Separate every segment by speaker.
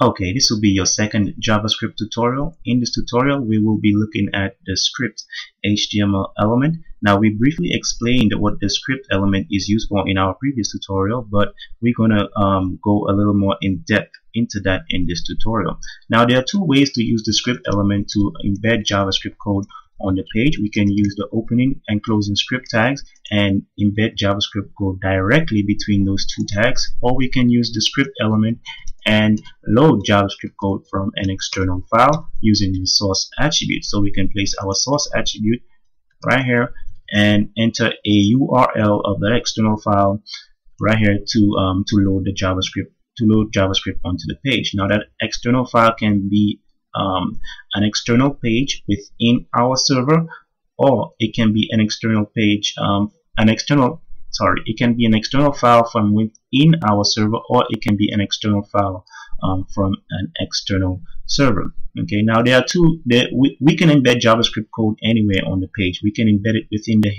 Speaker 1: Okay, this will be your second JavaScript tutorial. In this tutorial, we will be looking at the script HTML element. Now, we briefly explained what the script element is used for in our previous tutorial, but we're going to go a little more in depth into that in this tutorial. Now, there are two ways to use the script element to embed JavaScript code on the page. We can use the opening and closing script tags and embed JavaScript code directly between those two tags, or we can use the script element and load JavaScript code from an external file using the source attribute. So we can place our source attribute right here and enter a URL of that external file right here to load the JavaScript onto the page. Now, that external file can be an external page within our server, or it can be an external page, it can be an external file from within our server, or it can be an external file from an external server. Okay, now there are two. We can embed JavaScript code anywhere on the page. We can embed it within the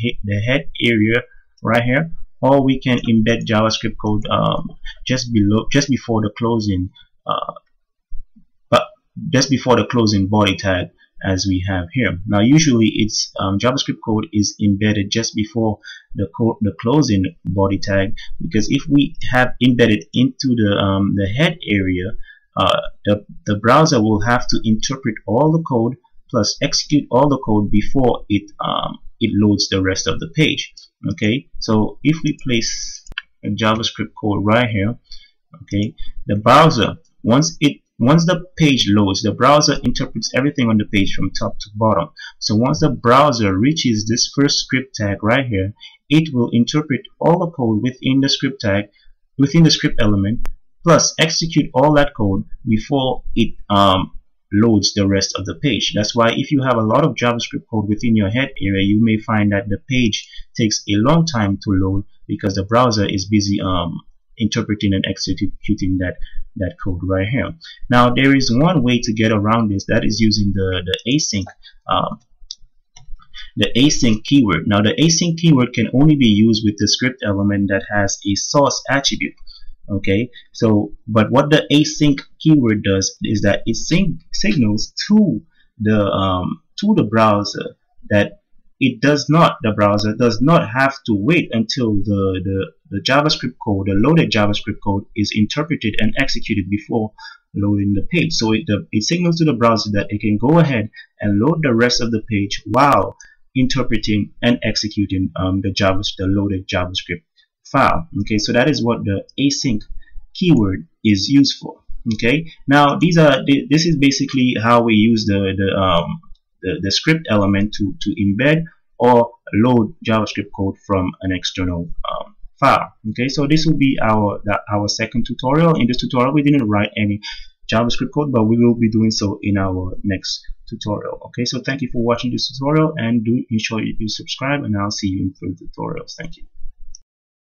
Speaker 1: head area right here, or we can embed JavaScript code just before the closing body tag, as we have here. Now, usually it's JavaScript code is embedded just before the closing body tag, because if we have embedded into the head area, the browser will have to interpret all the code plus execute all the code before it loads the rest of the page. Okay, so if we place a JavaScript code right here, okay, the browser, once the page loads, the browser interprets everything on the page from top to bottom. So once the browser reaches this first script tag right here, it will interpret all the code within the script tag, within the script element, plus execute all that code before it loads the rest of the page. That's why if you have a lot of JavaScript code within your head area, you may find that the page takes a long time to load because the browser is busy interpreting and executing that code right here. Now, there is one way to get around this, that is using the async keyword. Now, the async keyword can only be used with the script element that has a source attribute. Okay, so but what the async keyword does is that it signals to the browser that the browser does not have to wait until the JavaScript code, the loaded JavaScript code, is interpreted and executed before loading the page. So it signals to the browser that it can go ahead and load the rest of the page while interpreting and executing the loaded JavaScript file. Okay, so that is what the async keyword is used for. Okay, now this is basically how we use the script element to embed or load JavaScript code from an external file. Okay, so this will be our second tutorial. In this tutorial, we didn't write any JavaScript code, but we will be doing so in our next tutorial. Okay, so thank you for watching this tutorial, and do ensure you subscribe, and I'll see you in further tutorials. Thank you.